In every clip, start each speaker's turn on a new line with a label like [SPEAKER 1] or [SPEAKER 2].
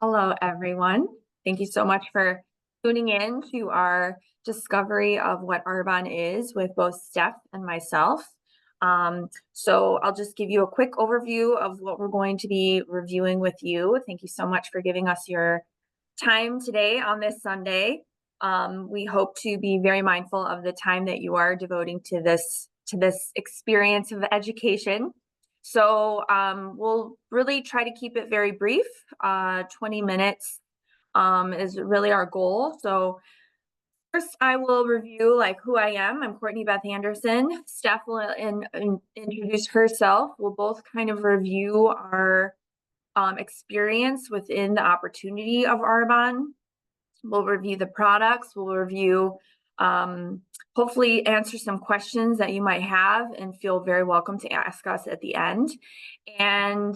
[SPEAKER 1] Hello, everyone. Thank you so much for tuning in to our discovery of what Arbonne is with both Steph and myself. So I'll just give you a quick overview of what we're going to be reviewing with you. Thank you so much for giving us your time today on this Sunday. We hope to be very mindful of the time that you are devoting to this experience of education. So we'll really try to keep it very brief. 20 minutes is really our goal. So first, I will review like who I am. I'm Courtney Beth Anderson. Steph will introduce herself. We'll both kind of review our experience within the opportunity of Arbonne. We'll review the products. We'll review, hopefully answer some questions that you might have and feel very welcome to ask us at the end. And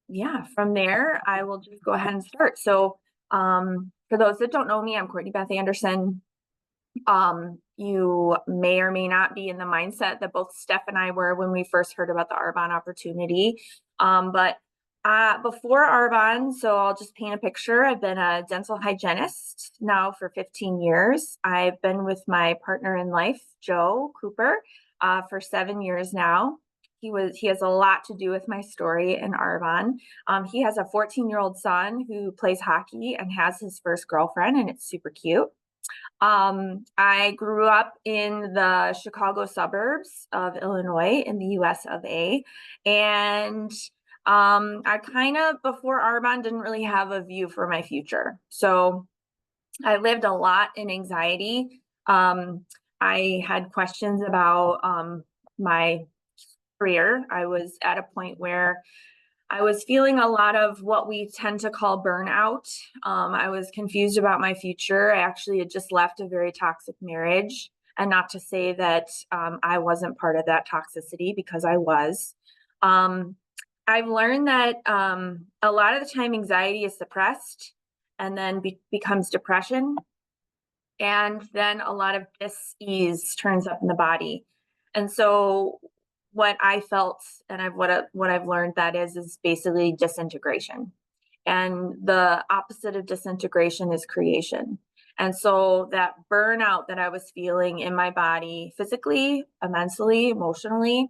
[SPEAKER 1] yeah, from there, I will just go ahead and start. So for those that don't know me, I'm Courtney Beth Anderson. You may or may not be in the mindset that both Steph and I were when we first heard about the Arbonne opportunity. But before Arbonne, so I'll just paint a picture. I've been a dental hygienist now for 15 years. I've been with my partner in life, Joe Cooper, for 7 years now. He has a lot to do with my story in Arbonne. He has a 14-year-old son who plays hockey and has his first girlfriend, and it's super cute. I grew up in the Chicago suburbs of Illinois in the US of A. And I kind of, before Arbonne, didn't really have a view for my future. So I lived a lot in anxiety. I had questions about my career. I was at a point where I was feeling a lot of what we tend to call burnout. I was confused about my future. I actually had just left a very toxic marriage. And not to say that I wasn't part of that toxicity, because I was. I've learned that a lot of the time anxiety is suppressed and then becomes depression. And then a lot of dis-ease turns up in the body. And so what I felt and what I've learned that is basically disintegration. And the opposite of disintegration is creation. And so that burnout that I was feeling in my body, physically, mentally, emotionally,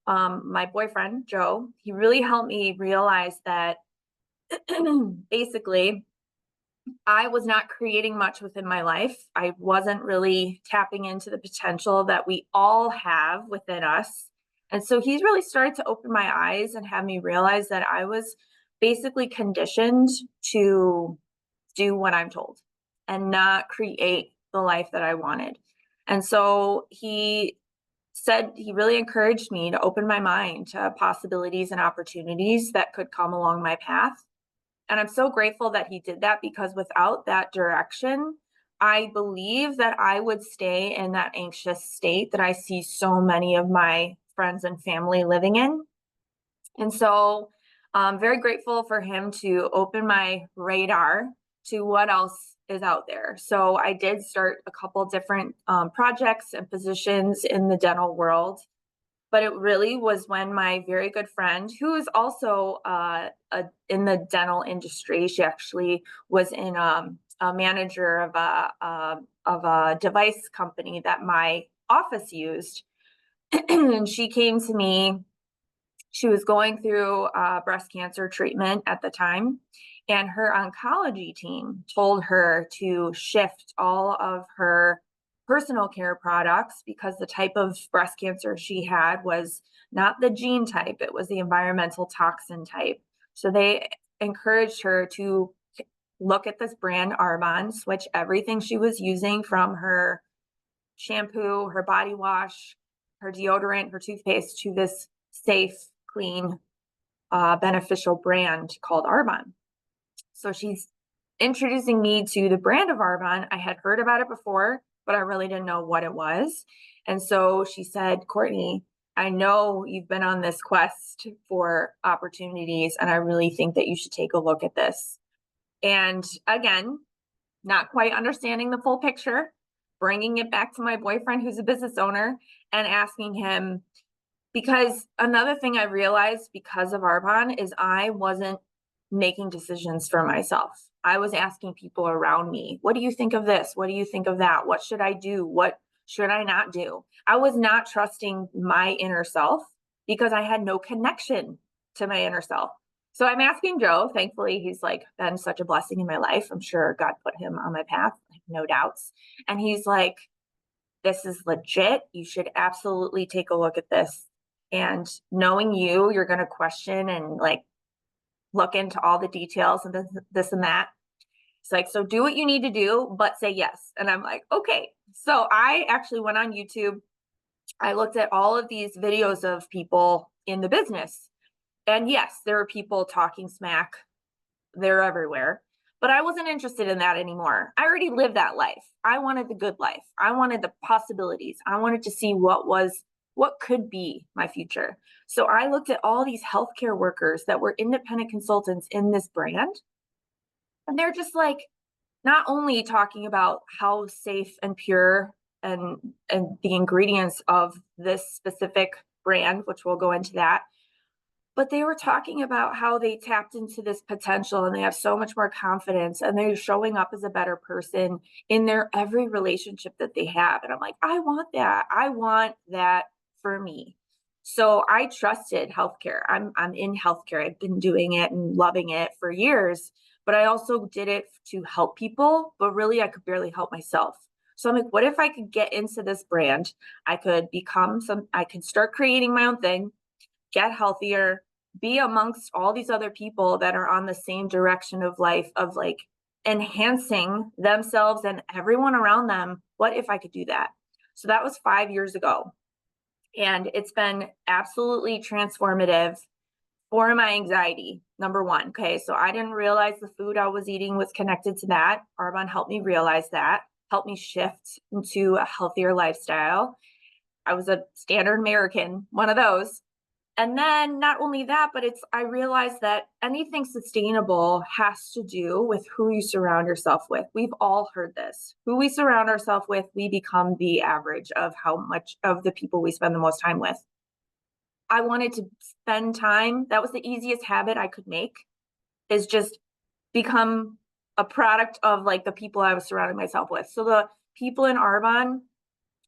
[SPEAKER 1] my boyfriend, Joe, he really helped me realize that basically I was not creating much within my life. I wasn't really tapping into the potential that we all have within us. And so he's really started to open my eyes and have me realize that I was basically conditioned to do what I'm told and not create the life that I wanted. And so he said, he really encouraged me to open my mind to possibilities and opportunities that could come along my path. And I'm so grateful that he did that, because without that direction, I believe that I would stay in that anxious state that I see so many of my friends and family living in. And so I'm very grateful for him to open my radar to what else is out there. So I did start a couple different projects and positions in the dental world. But it really was when my very good friend, who is also in the dental industry, she actually was in a manager of a device company that my office used. And she came to me. She was going through breast cancer treatment at the time, and her oncology team told her to shift all of her personal care products, because the type of breast cancer she had was not the gene type, it was the environmental toxin type. So they encouraged her to look at this brand Arbonne, switch everything she was using, from her shampoo, her body wash, her deodorant, her toothpaste, to this safe, clean, beneficial brand called Arbonne. So she's introducing me to the brand of Arbonne. I had heard about it before, but I really didn't know what it was. And so she said, Courtney, I know you've been on this quest for opportunities, and I really think that you should take a look at this. And again, not quite understanding the full picture, bringing it back to my boyfriend, who's a business owner, and asking him, because another thing I realized because of Arbonne is I wasn't making decisions for myself. I was asking people around me, what do you think of this? What do you think of that? What should I do? What should I not do? I was not trusting my inner self because I had no connection to my inner self. So I'm asking Joe. Thankfully, he's like been such a blessing in my life. I'm sure God put him on my path, like, no doubts. And he's like, this is legit. You should absolutely take a look at this. And knowing you, you're going to question and like look into all the details and this and that. It's like, so do what you need to do, but say yes. And I'm like, okay. So I actually went on YouTube. I looked at all of these videos of people in the business. And yes, there are people talking smack. They're everywhere. But I wasn't interested in that anymore. I already lived that life. I wanted the good life. I wanted the possibilities. I wanted to see what could be my future. So I looked at all these healthcare workers that were independent consultants in this brand. And they're just like, not only talking about how safe and pure and the ingredients of this specific brand, which we'll go into that, but they were talking about how they tapped into this potential and they have so much more confidence and they're showing up as a better person in their every relationship that they have. And I'm like, I want that. I want that for me. So I trusted healthcare. I'm in healthcare. I've been doing it and loving it for years, but I also did it to help people, but really I could barely help myself. So I'm like, what if I could get into this brand? I could start creating my own thing, get healthier, be amongst all these other people that are on the same direction of life, of like enhancing themselves and everyone around them. What if I could do that? So that was 5 years ago. And it's been absolutely transformative for my anxiety. Number one. Okay. So I didn't realize the food I was eating was connected to that. Arbonne helped me realize that, helped me shift into a healthier lifestyle. I was a standard American, one of those. And then not only that, but I realized that anything sustainable has to do with who you surround yourself with. We've all heard this. Who we surround ourselves with, we become the average of how much of the people we spend the most time with. I wanted to spend time. That was the easiest habit I could make, is just become a product of like the people I was surrounding myself with. So the people in Arbonne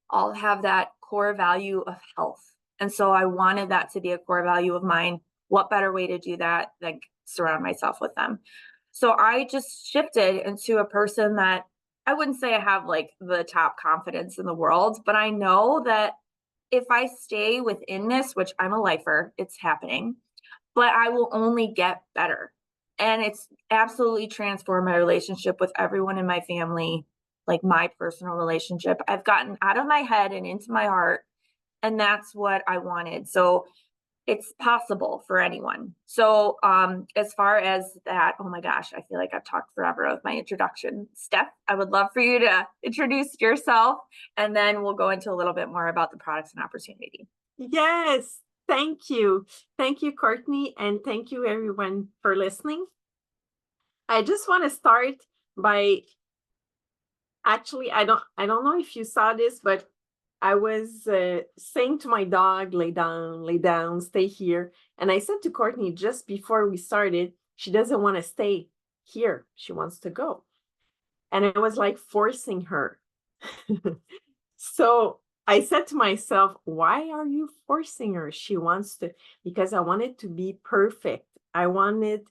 [SPEAKER 1] all have that core value of health. And so I wanted that to be a core value of mine. What better way to do that than surround myself with them? So I just shifted into a person that I wouldn't say I have like the top confidence in the world, but I know that if I stay within this, which I'm a lifer, it's happening, but I will only get better. And it's absolutely transformed my relationship with everyone in my family, like my personal relationship. I've gotten out of my head and into my heart. And that's what I wanted. So it's possible for anyone. So as far as that, oh my gosh, I feel like I've talked forever with my introduction. Steph, I would love for you to introduce yourself, and then we'll go into a little bit more about the products and opportunity.
[SPEAKER 2] Yes, thank you. Thank you, Courtney, and thank you everyone for listening. I just want to start by, actually, I don't know if you saw this, but I was saying to my dog, lay down, stay here. And I said to Courtney just before we started, she doesn't want to stay here. She wants to go. And I was like forcing her. So I said to myself, why are you forcing her? She wants to, because I wanted to be perfect. I wanted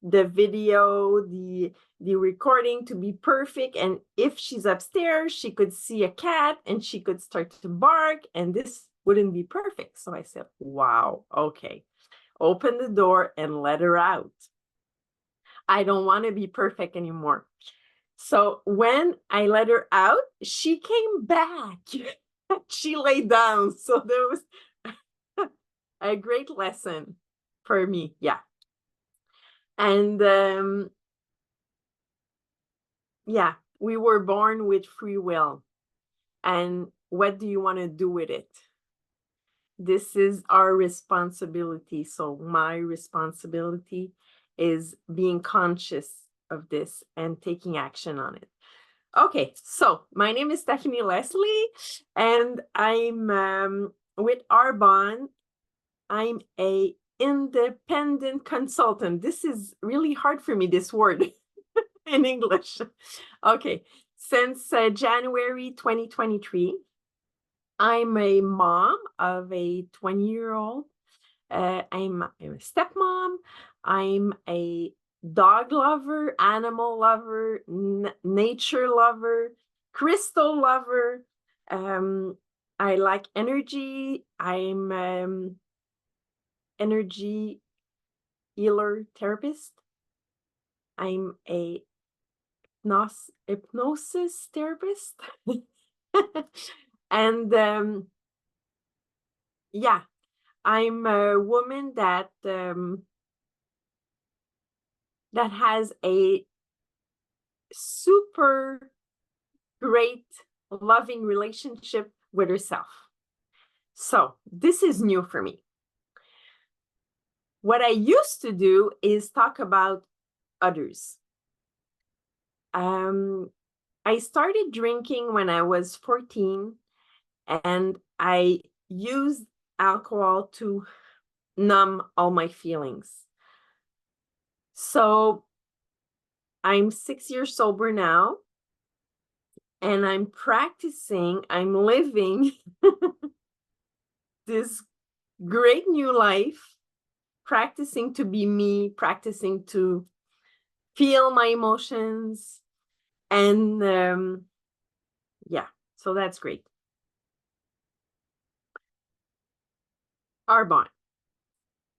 [SPEAKER 2] the video, the recording to be perfect. And if she's upstairs, she could see a cat and she could start to bark, and this wouldn't be perfect. So I said, wow, okay, open the door and let her out. I don't want to be perfect anymore. So when I let her out, she came back. She lay down. So there was a great lesson for me. Yeah. And yeah, we were born with free will. And what do you want to do with it? This is our responsibility. So my responsibility is being conscious of this and taking action on it. Okay, so my name is Stephanie Leslie, and I'm with Arbonne. I'm a independent consultant. This is really hard for me, this word in English. Okay, since January 2023, I'm a mom of a 20-year-old. I'm a stepmom. I'm a dog lover, animal lover, nature lover, crystal lover. I like energy. I'm energy healer therapist. I'm a hypnosis therapist. And yeah, I'm a woman that that has a super great loving relationship with herself. So this is new for me. What I used to do is talk about others. I started drinking when I was 14, and I used alcohol to numb all my feelings. So I'm 6 years sober now, and I'm living this great new life, practicing to be me, practicing to feel my emotions. And yeah, so that's great. Arbonne.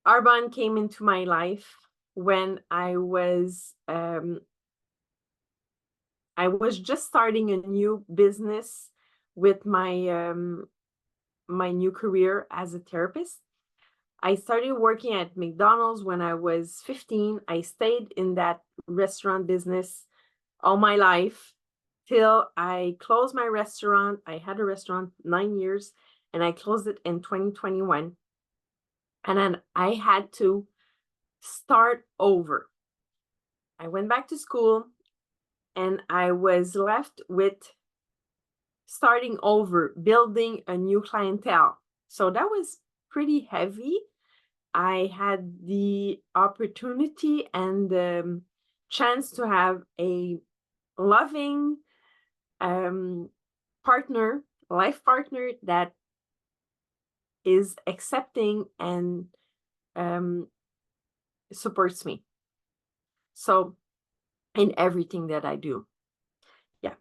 [SPEAKER 2] Arbonne came into my life when I was just starting a new business with my my new career as a therapist. I started working at McDonald's when I was 15. I stayed in that restaurant business all my life till I closed my restaurant. I had a restaurant 9 years, and I closed it in 2021. And then I had to start over. I went back to school, and I was left with starting over, building a new clientele. So that was pretty heavy. I had the opportunity and the chance to have a loving partner, life partner that is accepting and supports me. So in everything that I do. Yeah.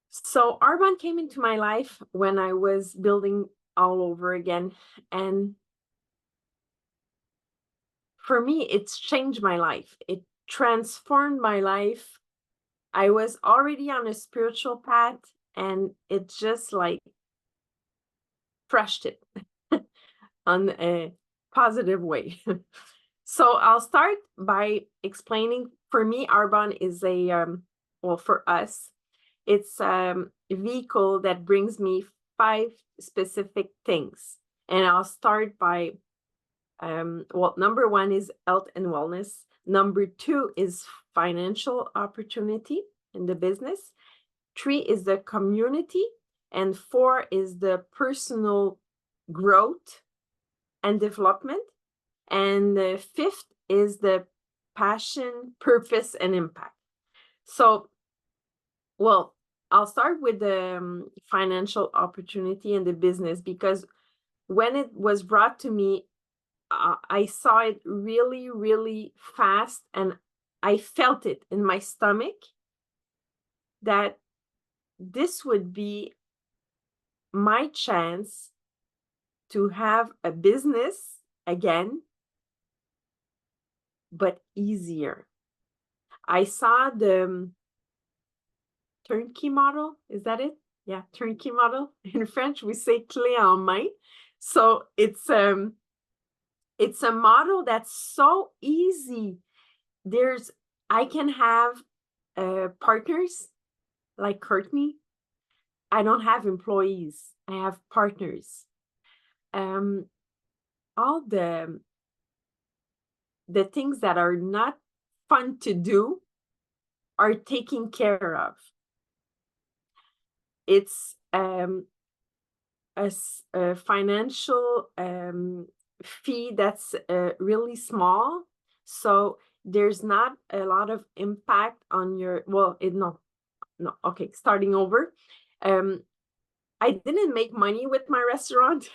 [SPEAKER 2] So Arbonne came into my life when I was building all over again. And for me, it's changed my life. It transformed my life. I was already on a spiritual path, and it just like crushed it on a positive way. So I'll start by explaining. For me, Arbonne is a well, for us, it's a vehicle that brings me 5 specific things. And I'll start by well, number 1 is health and wellness. Number 2 is financial opportunity in the business. 3 is the community, and 4 is the personal growth and development. And the 5th is the passion, purpose, and impact. So, well, I'll start with the financial opportunity and the business, because when it was brought to me, I saw it really, really fast, and I felt it in my stomach that this would be my chance to have a business again, but easier. I saw the turnkey model. Is that it? Yeah, turnkey model. In French, we say clé en main. So it's a model that's so easy. I can have partners like Courtney. I don't have employees. I have partners. All the things that are not fun to do are taken care of. It's a financial fee that's really small. So there's not a lot of impact on your, well, no, okay, starting over. Um, I didn't make money with my restaurant.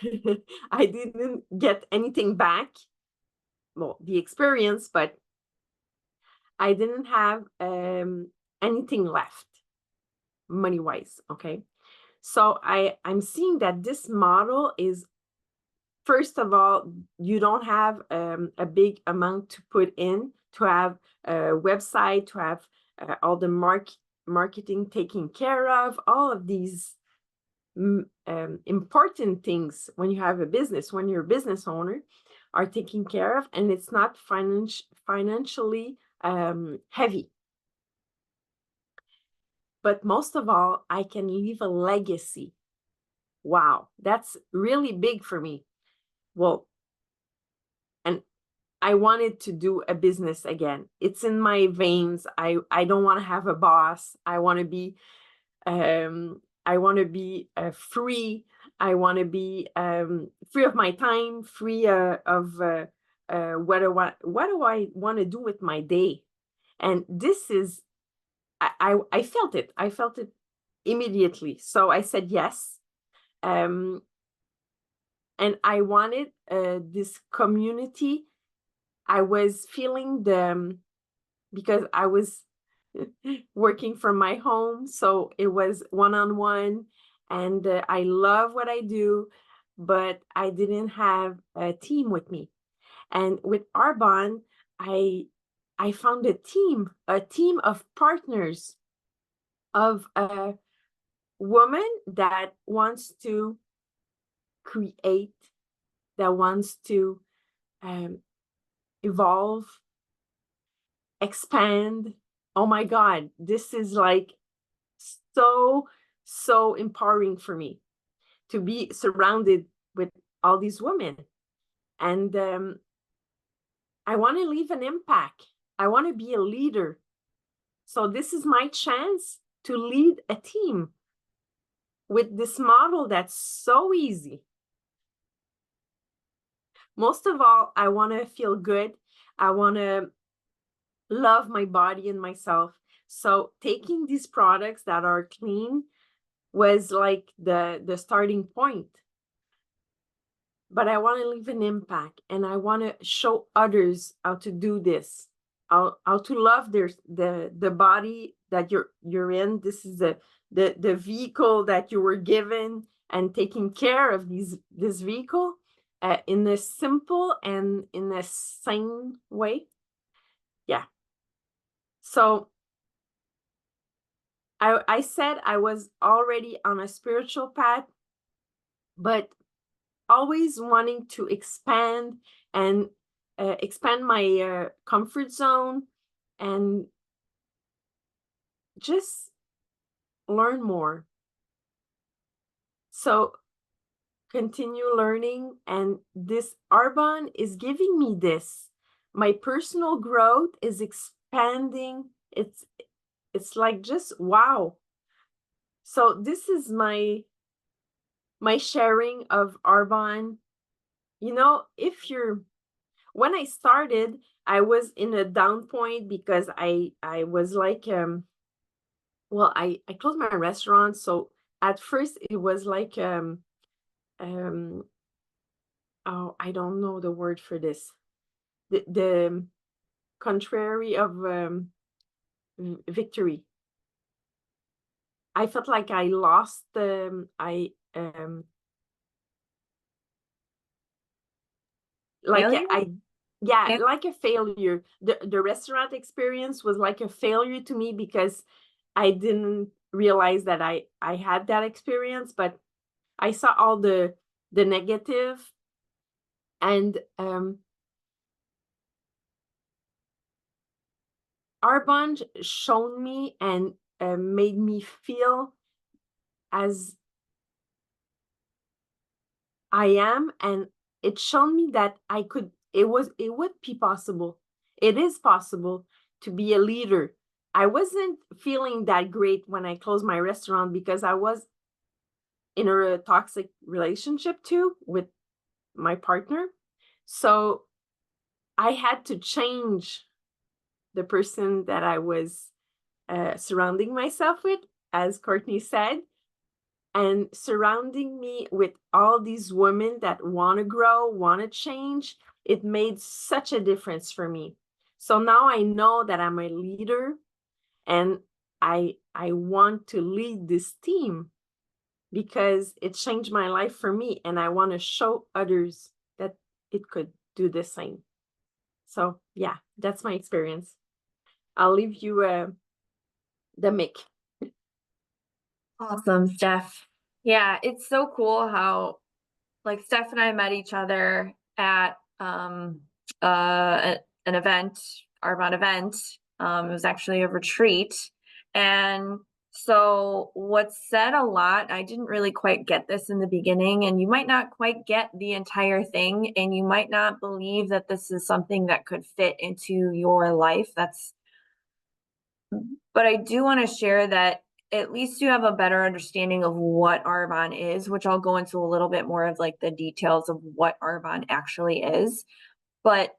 [SPEAKER 2] I didn't get anything back. Well, the experience, but I didn't have anything left money wise. Okay. So I'm seeing that this model is, first of all, you don't have a big amount to put in to have a website, to have all the marketing taken care of, all of these important things when you have a business, when you're a business owner, are taken care of, and it's not financially heavy. But most of all, I can leave a legacy. Wow, that's really big for me. Well, and I wanted to do a business again. It's in my veins. I don't want to have a boss. I want to be free. I want to be free of my time, free of what do I want to do with my day. And this is, I felt it. I felt it immediately. So I said yes. And I wanted this community. I was feeling because I was working from my home, so it was one-on-one, and I love what I do, but I didn't have a team with me. And with Arbonne, I found a team of partners, of a woman that wants to create, that wants to evolve, expand. Oh my God, this is like so empowering for me to be surrounded with all these women. And I want to leave an impact. I want to be a leader. So this is my chance to lead a team with this model that's so easy. Most of all, I want to feel good. I want to love my body and myself. So taking these products that are clean was like the starting point. But I want to leave an impact, and I want to show others how to do this, how to love the body that you're in. This is the vehicle that you were given, and taking care of this vehicle in a simple and in a sane way. Yeah. So I said I was already on a spiritual path, but always wanting to expand and expand my comfort zone and just learn more. So continue learning, and this Arbonne is giving me this. My personal growth is expanding. It's like just wow. So this is my sharing of Arbonne. You know, when I started, I was in a down point because I was like well, I closed my restaurant. So at first it was like oh, I don't know the word for this. The contrary of victory. I felt like I lost like
[SPEAKER 1] Failure?
[SPEAKER 2] yeah,
[SPEAKER 1] Yeah.
[SPEAKER 2] like a failure. The restaurant experience was like a failure to me because I didn't realize that I had that experience, but I saw all the negative, and Arbonne shown me and made me feel as I am, and it showed me that it would be possible. It is possible to be a leader. I wasn't feeling that great when I closed my restaurant because I was in a toxic relationship too with my partner. So I had to change the person that I was surrounding myself with, as Courtney said, and surrounding me with all these women that want to grow, want to change. It made such a difference for me. So now I know that I'm a leader, and I want to lead this team because it changed my life for me, and I want to show others that it could do the same. So yeah, that's my experience. I'll leave you the mic.
[SPEAKER 1] Awesome, Steph. Yeah, it's so cool how like Steph and I met each other at an event, Arbonne event. It was actually a retreat. And so what's said a lot, I didn't really quite get this in the beginning, and you might not quite get the entire thing, and you might not believe that this is something that could fit into your life. But I do want to share that at least you have a better understanding of what Arbonne is, which I'll go into a little bit more of like the details of what Arbonne actually is. But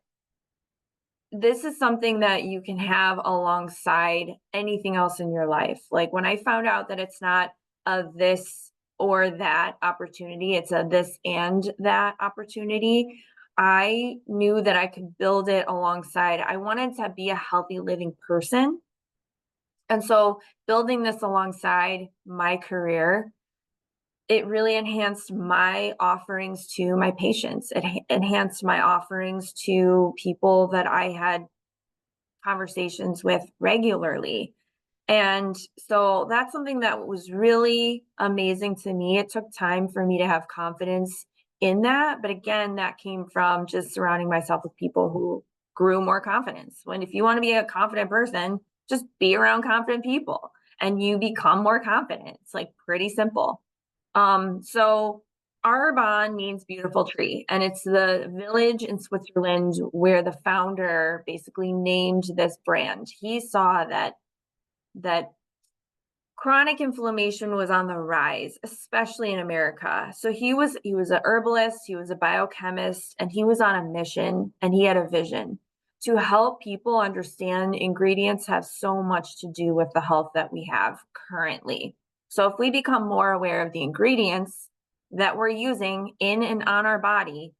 [SPEAKER 1] this is something that you can have alongside anything else in your life. Like when I found out that it's not a this or that opportunity, it's a this and that opportunity. I knew that I could build it alongside. I wanted to be a healthy living person. And so building this alongside my career, it really enhanced my offerings to my patients. It enhanced my offerings to people that I had conversations with regularly. And so that's something that was really amazing to me. It took time for me to have confidence in that. But again, that came from just surrounding myself with people who grew more confidence. When if you want to be a confident person, just be around confident people and you become more confident. It's like pretty simple. So Arbonne means beautiful tree, and it's the village in Switzerland where the founder basically named this brand. He saw that chronic inflammation was on the rise, especially in America. So he was a herbalist, he was a biochemist, and he was on a mission, and he had a vision to help people understand ingredients have so much to do with the health that we have currently. So if we become more aware of the ingredients that we're using in and on our body,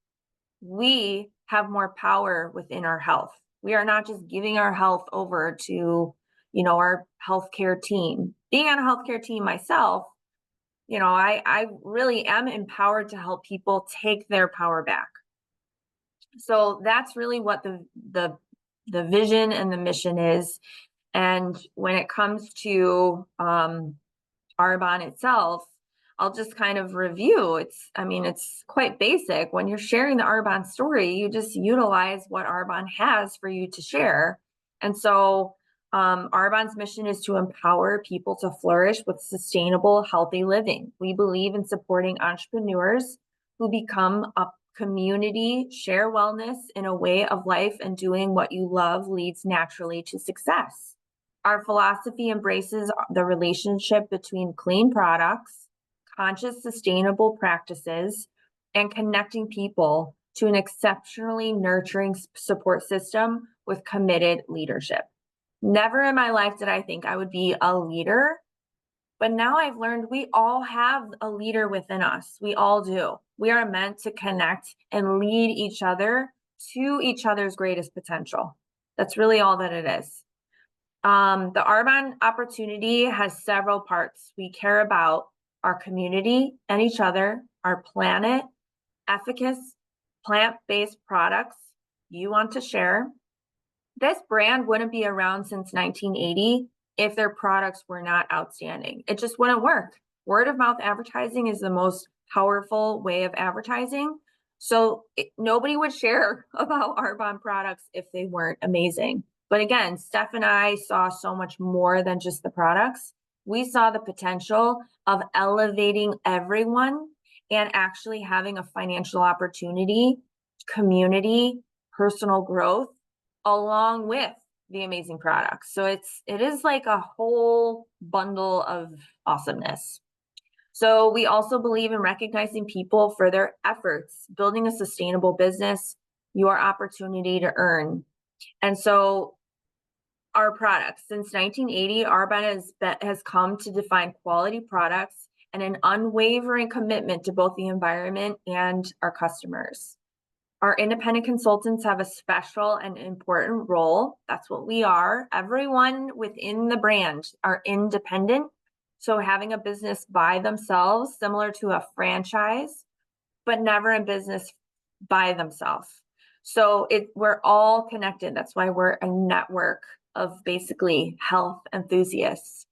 [SPEAKER 1] we have more power within our health. We are not just giving our health over to, our healthcare team. Being on a healthcare team myself, I really am empowered to help people take their power back. So that's really what the vision and the mission is. And when it comes to Arbonne itself, I'll just kind of review. It's quite basic. When you're sharing the Arbonne story, you just utilize what Arbonne has for you to share. And so Arbonne's mission is to empower people to flourish with sustainable, healthy living. We believe in supporting entrepreneurs who become a community, share wellness in a way of life, and doing what you love leads naturally to success. Our philosophy embraces the relationship between clean products, conscious, sustainable practices, and connecting people to an exceptionally nurturing support system with committed leadership. Never in my life did I think I would be a leader, but now I've learned we all have a leader within us. We all do. We are meant to connect and lead each other to each other's greatest potential. That's really all that it is. The Arbonne opportunity has several parts. We care about our community and each other, our planet, efficacious plant-based products you want to share. This brand wouldn't be around since 1980 if their products were not outstanding. It just wouldn't work. Word of mouth advertising is the most powerful way of advertising. So nobody would share about Arbonne products if they weren't amazing. But again, Steph and I saw so much more than just the products. We saw the potential of elevating everyone and actually having a financial opportunity, community, personal growth, along with the amazing products. So it is like a whole bundle of awesomeness. So we also believe in recognizing people for their efforts, building a sustainable business, your opportunity to earn. And so our products, since 1980, Arbonne has come to define quality products and an unwavering commitment to both the environment and our customers. Our independent consultants have a special and important role. That's what we are. Everyone within the brand are independent. So having a business by themselves, similar to a franchise, but never in business by themselves. So we're all connected. That's why we're a network of basically health enthusiasts.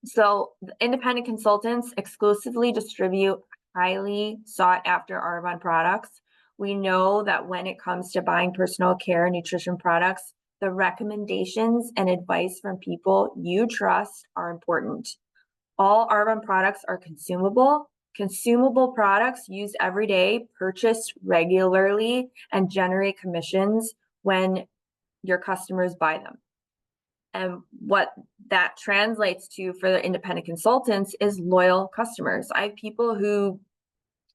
[SPEAKER 1] So independent consultants exclusively distribute highly sought after Arbonne products. We know that when it comes to buying personal care and nutrition products, the recommendations and advice from people you trust are important. All Arbonne products are consumable. Consumable products used every day, purchased regularly, and generate commissions when your customers buy them. And what that translates to for the independent consultants is loyal customers. I have people who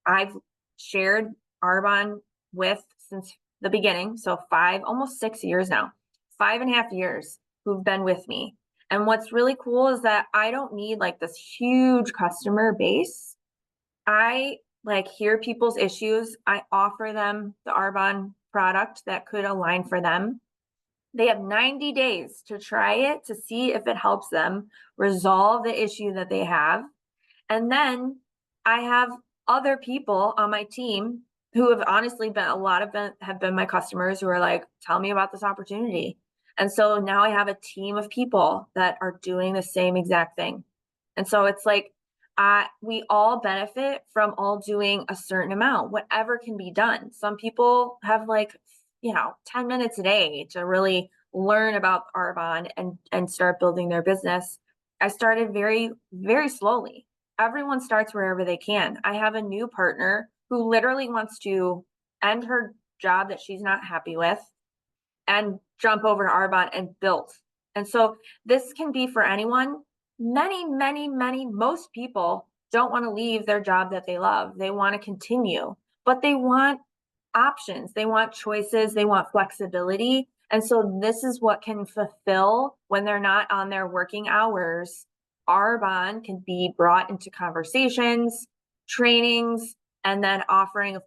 [SPEAKER 1] I've shared Arbonne with since the beginning. So almost 6 years now, 5.5 years who've been with me. And what's really cool is that I don't need like this huge customer base. I like hear people's issues. I offer them the Arbonne product that could align for them. They have 90 days to try it to see if it helps them resolve the issue that they have. And then I have other people on my team who have honestly have been my customers who are like, tell me about this opportunity. And so now I have a team of people that are doing the same exact thing. And so it's like, we all benefit from all doing a certain amount, whatever can be done. Some people have 10 minutes a day to really learn about Arbonne and start building their business. I started very, very slowly. Everyone starts wherever they can. I have a new partner who literally wants to end her job that she's not happy with and jump over to Arbonne and build. And so this can be for anyone. Most people don't want to leave their job that they love. They want to continue, but they want options. They want choices. They want flexibility. And so this is what can fulfill when they're not on their working hours. Arbonne can be brought into conversations, trainings, and then offering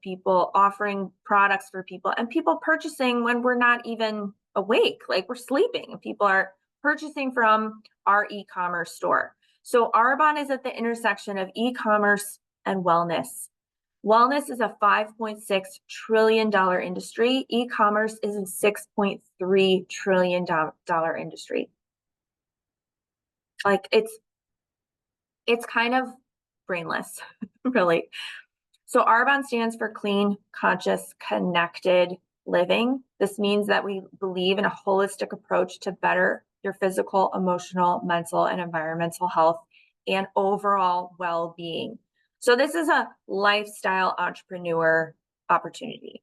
[SPEAKER 1] products for people and people purchasing when we're not even awake, like we're sleeping, and people are purchasing from our e-commerce store. So Arbonne is at the intersection of e-commerce and wellness. Wellness is a $5.6 trillion industry. E-commerce is a $6.3 trillion industry. Like it's kind of brainless, really. So Arbonne stands for clean, conscious, connected living. This means that we believe in a holistic approach to better your physical, emotional, mental, and environmental health and overall well-being. So this is a lifestyle entrepreneur opportunity.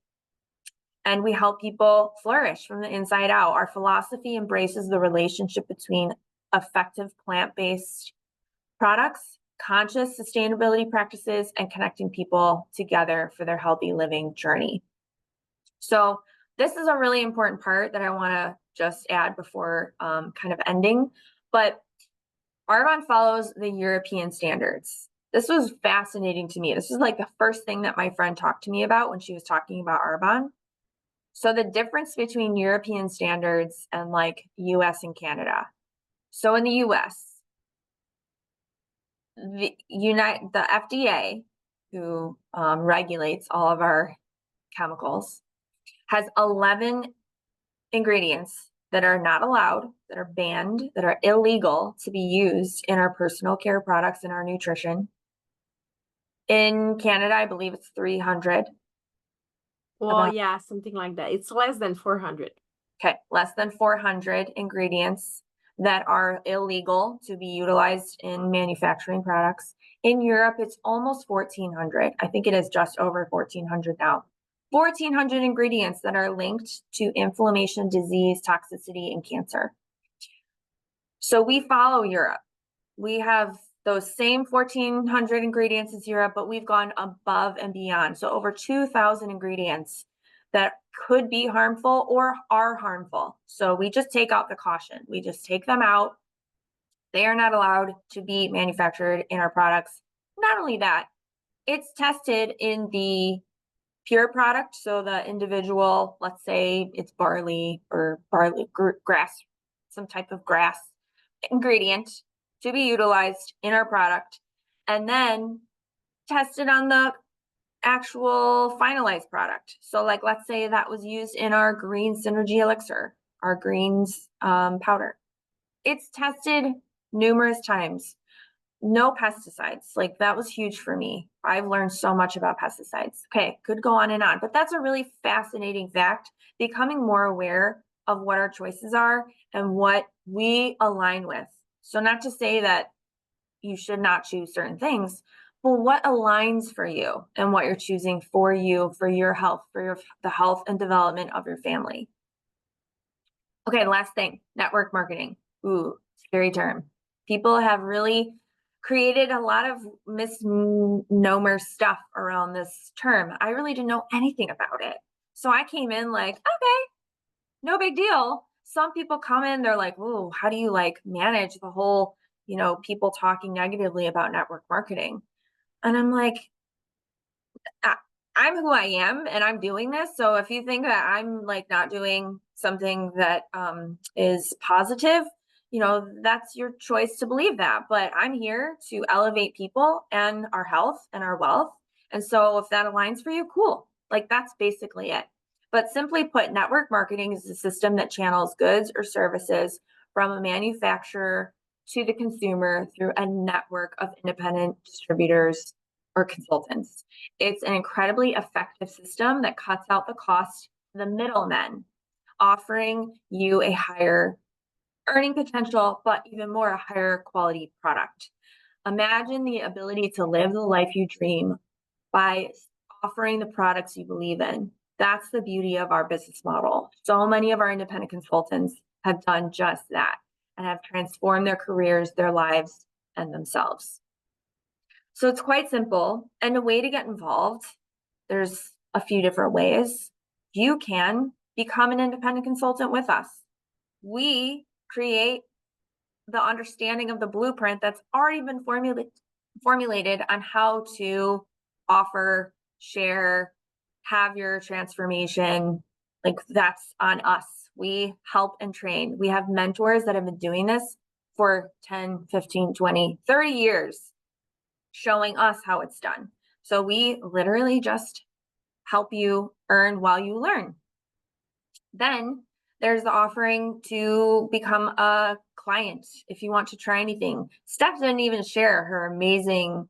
[SPEAKER 1] And we help people flourish from the inside out. Our philosophy embraces the relationship between effective plant-based products, conscious sustainability practices, and connecting people together for their healthy living journey. So this is a really important part that I want to just add before kind of ending. But Arbonne follows the European standards. This was fascinating to me. This is like the first thing that my friend talked to me about when she was talking about Arbonne. So the difference between European standards and like US and Canada. So in the US, the FDA, who regulates all of our chemicals, has 11 ingredients that are not allowed, that are banned, that are illegal to be used in our personal care products and our nutrition. In Canada, I believe it's 300.
[SPEAKER 2] Well, yeah, something like that. It's less than 400.
[SPEAKER 1] Okay, less than 400 ingredients that are illegal to be utilized in manufacturing products. In Europe, it's almost 1,400. I think it is just over 1,400 now. 1,400 ingredients that are linked to inflammation, disease, toxicity, and cancer. So we follow Europe. We have those same 1,400 ingredients as Europe, but we've gone above and beyond. So over 2,000 ingredients that could be harmful or are harmful. So we just take out the caution. We just take them out. They are not allowed to be manufactured in our products. Not only that, it's tested in the pure product. So the individual, let's say it's barley or grass, some type of grass ingredient to be utilized in our product, and then tested on the actual finalized product. So like, let's say that was used in our green synergy elixir, our greens powder. It's tested numerous times. No pesticides. Like, that was huge for me. I've learned so much about pesticides. Okay, could go on and on, but that's a really fascinating fact. Becoming more aware of what our choices are and what we align with. So not to say that you should not choose certain things, but what aligns for you and what you're choosing for you, for your health, the health and development of your family. Okay, last thing, network marketing. Ooh, scary term. People have really created a lot of misnomer stuff around this term. I really didn't know anything about it. So I came in like, okay, no big deal. Some people come in, they're like, "Whoa, how do you like manage the whole, people talking negatively about network marketing?" And I'm like, I, I'm who I am and I'm doing this. So if you think that I'm like not doing something that is positive, that's your choice to believe that. But I'm here to elevate people and our health and our wealth. And so if that aligns for you, cool. Like, that's basically it. But simply put, network marketing is a system that channels goods or services from a manufacturer to the consumer through a network of independent distributors or consultants. It's an incredibly effective system that cuts out the cost of the middlemen, offering you a higher earning potential, but even more, a higher quality product. Imagine the ability to live the life you dream by offering the products you believe in. That's the beauty of our business model. So many of our independent consultants have done just that and have transformed their careers, their lives, and themselves. So it's quite simple. And a way to get involved, there's a few different ways. You can become an independent consultant with us. We create the understanding of the blueprint that's already been formulated on how to offer, share, have your transformation. Like, that's on us. We help and train. We have mentors that have been doing this for 10, 15, 20, 30 years, showing us how it's done. So we literally just help you earn while you learn. Then there's the offering to become a client if you want to try anything. Steph didn't even share her amazing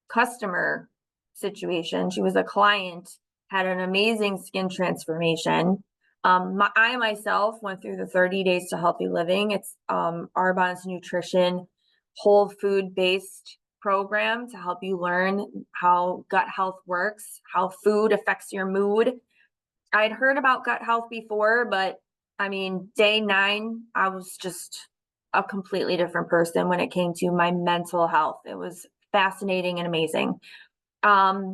[SPEAKER 1] customer situation. She was a client, had an amazing skin transformation. I myself went through the 30 days to healthy living. It's Arbonne's nutrition, whole food based program to help you learn how gut health works, how food affects your mood. I'd heard about gut health before, but I mean, day 9, I was just a completely different person when it came to my mental health. It was fascinating and amazing.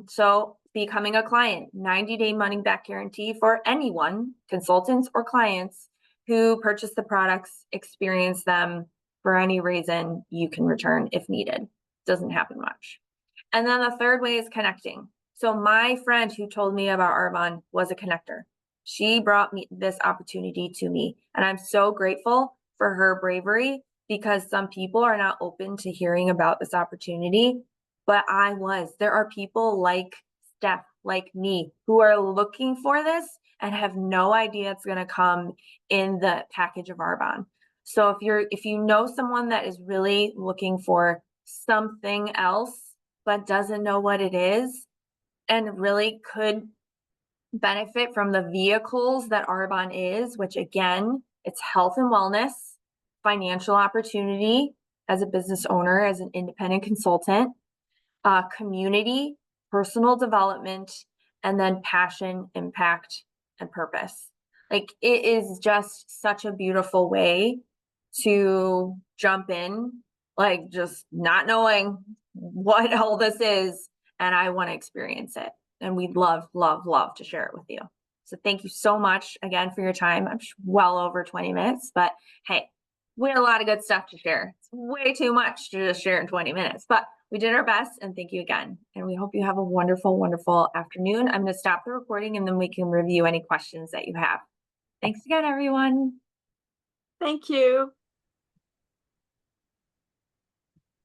[SPEAKER 1] So becoming a client, 90-day money back guarantee for anyone, consultants or clients who purchase the products, experience them for any reason, you can return if needed. Doesn't happen much. And then the third way is connecting. So my friend who told me about Arbonne was a connector. She brought me this opportunity to me, and I'm so grateful for her bravery, because some people are not open to hearing about this opportunity, but I was. There are people like Steph, like me, who are looking for this and have no idea it's going to come in the package of Arbonne. So if you know someone that is really looking for something else but doesn't know what it is and really could benefit from the vehicles that Arbonne is, which again, it's health and wellness, financial opportunity as a business owner, as an independent consultant, community, personal development, and then passion, impact, and purpose. Like, it is just such a beautiful way to jump in, like just not knowing what all this is, and I want to experience it. and we'd love, love, love to share it with you. So thank you so much again for your time. I'm well over 20 minutes, but hey, we had a lot of good stuff to share. It's way too much to just share in 20 minutes, but we did our best, and thank you again. And we hope you have a wonderful, wonderful afternoon. I'm going to stop the recording and then we can review any questions that you have. Thanks again, everyone.
[SPEAKER 2] Thank you.